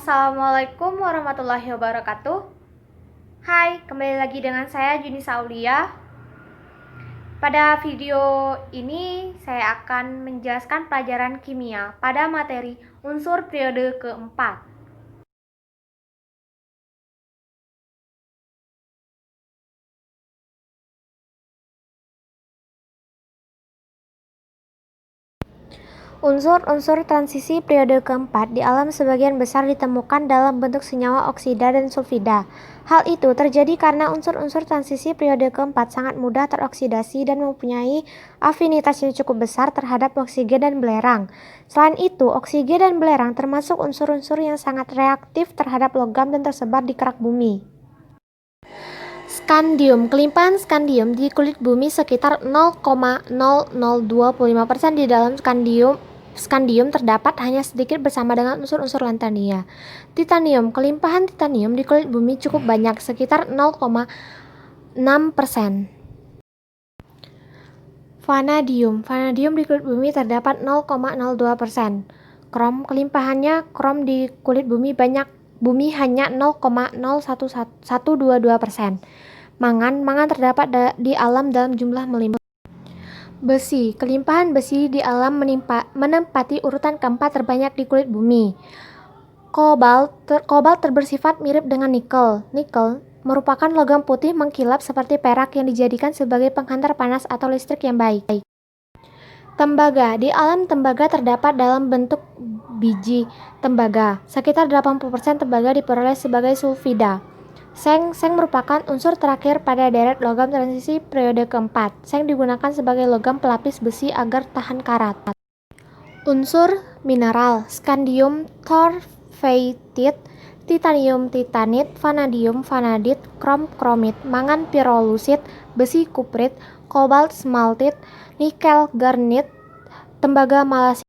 Assalamualaikum warahmatullahi wabarakatuh. Hai, kembali lagi dengan saya Junisa Aulia. Pada video ini saya akan menjelaskan pelajaran kimia pada materi unsur periode keempat. Unsur-unsur transisi periode keempat di alam sebagian besar ditemukan dalam bentuk senyawa oksida dan sulfida. Hal itu terjadi karena unsur-unsur transisi periode keempat sangat mudah teroksidasi dan mempunyai afinitas yang cukup besar terhadap oksigen dan belerang. Selain itu, oksigen dan belerang termasuk unsur-unsur yang sangat reaktif terhadap logam dan tersebar di kerak bumi. Skandium. Kelimpahan skandium di kulit bumi sekitar 0,0025% di dalam skandium terdapat hanya sedikit bersama dengan unsur-unsur lantania. Titanium. Kelimpahan titanium di kulit bumi cukup banyak, sekitar 0,6%. Vanadium. Vanadium di kulit bumi terdapat 0,02%. Krom. Kelimpahannya krom di kulit bumi hanya 0,01122%. Mangan terdapat di alam dalam jumlah melimpah. Besi. Kelimpahan besi di alam menempati urutan keempat terbanyak di kulit bumi. Kobalt bersifat mirip dengan nikel. Nikel merupakan logam putih mengkilap seperti perak yang dijadikan sebagai penghantar panas atau listrik yang baik. Tembaga. Di alam tembaga terdapat dalam bentuk biji tembaga. Sekitar 80% tembaga diperoleh sebagai sulfida. Seng merupakan unsur terakhir pada deret logam transisi periode keempat. Seng digunakan sebagai logam pelapis besi agar tahan karat. Unsur mineral: skandium torfeitite, titanium titanit, vanadium vanadit, krom kromit, mangan pirolusit, besi kuprit, kobalt smaltit, nikel garnit, tembaga malasid.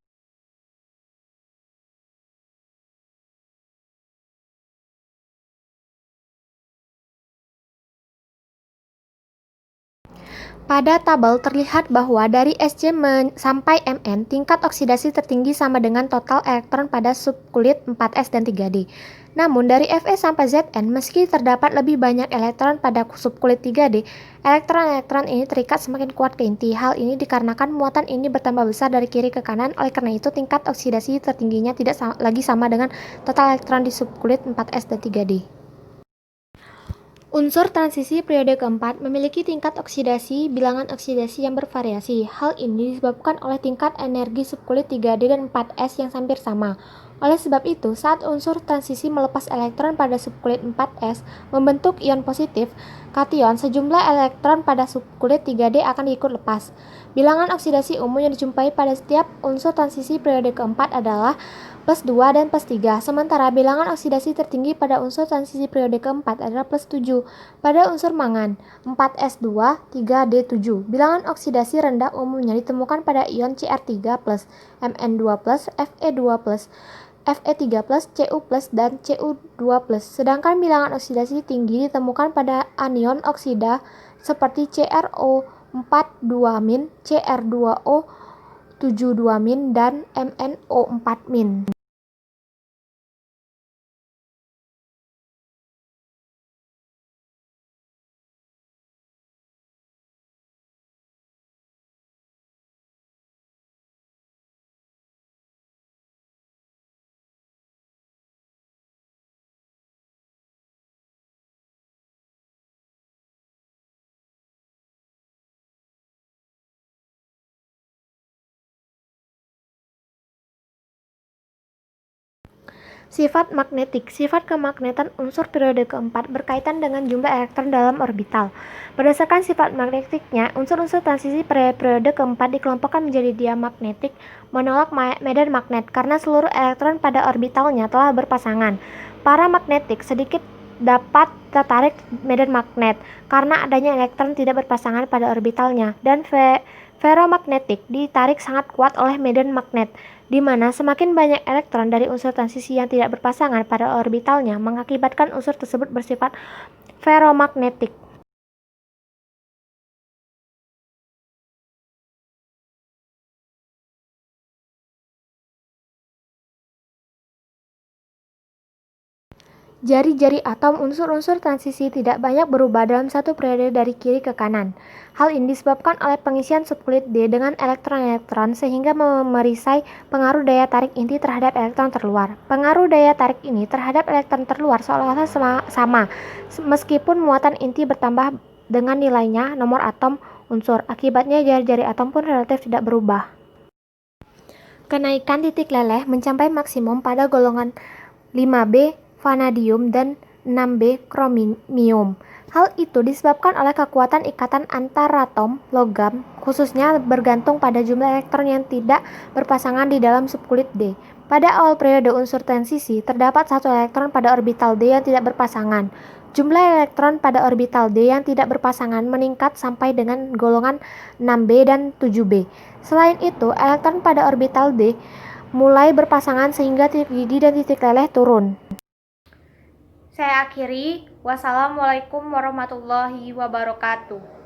Pada tabel terlihat bahwa dari Sc sampai Mn, tingkat oksidasi tertinggi sama dengan total elektron pada subkulit 4s dan 3D. Namun dari Fe sampai Zn, meski terdapat lebih banyak elektron pada subkulit 3D, elektron-elektron ini terikat semakin kuat ke inti. Hal ini dikarenakan muatan ini bertambah besar dari kiri ke kanan, oleh karena itu tingkat oksidasi tertingginya tidak lagi sama dengan total elektron di subkulit 4s dan 3D. Unsur transisi periode keempat memiliki tingkat oksidasi bilangan oksidasi yang bervariasi. Hal ini disebabkan oleh tingkat energi subkulit 3D dan 4s yang hampir sama. Oleh sebab itu, saat unsur transisi melepas elektron pada subkulit 4s membentuk ion positif, kation, sejumlah elektron pada subkulit 3D akan ikut lepas. Bilangan oksidasi umum yang dijumpai pada setiap unsur transisi periode keempat adalah plus 2 dan plus 3, sementara bilangan oksidasi tertinggi pada unsur transisi periode keempat adalah plus 7. Pada unsur mangan, 4s2, 3d7. Bilangan oksidasi rendah umumnya ditemukan pada ion Cr3+, Mn2+, Fe2+, Fe3+, Cu+, dan Cu2+. Sedangkan bilangan oksidasi tinggi ditemukan pada anion oksida seperti CrO42-, Cr2O72-, dan MnO4-. Sifat magnetik. Sifat kemagnetan unsur periode keempat berkaitan dengan jumlah elektron dalam orbital. Berdasarkan sifat magnetiknya, unsur-unsur transisi periode keempat dikelompokkan menjadi diamagnetik, menolak medan magnet karena seluruh elektron pada orbitalnya telah berpasangan. Paramagnetik sedikit dapat tertarik medan magnet karena adanya elektron tidak berpasangan pada orbitalnya, dan ferromagnetik ditarik sangat kuat oleh medan magnet, di mana semakin banyak elektron dari unsur transisi yang tidak berpasangan pada orbitalnya mengakibatkan unsur tersebut bersifat ferromagnetik. Jari-jari atom unsur-unsur transisi tidak banyak berubah dalam satu periode dari kiri ke kanan. Hal ini disebabkan oleh pengisian subkulit D dengan elektron-elektron sehingga merisai pengaruh daya tarik inti terhadap elektron terluar. Pengaruh daya tarik ini terhadap elektron terluar seolah-olah sama, meskipun muatan inti bertambah dengan nilainya nomor atom unsur. Akibatnya jari-jari atom pun relatif tidak berubah. Kenaikan titik leleh mencapai maksimum pada golongan 5B vanadium dan 6B kromium. Hal itu disebabkan oleh kekuatan ikatan antaratom logam, khususnya bergantung pada jumlah elektron yang tidak berpasangan di dalam subkulit D. Pada awal periode unsur transisi, terdapat satu elektron pada orbital D yang tidak berpasangan. Jumlah elektron pada orbital D yang tidak berpasangan meningkat sampai dengan golongan 6B dan 7B. Selain itu, elektron pada orbital D mulai berpasangan sehingga titik didih dan titik leleh turun. Saya akhiri. Wassalamualaikum warahmatullahi wabarakatuh.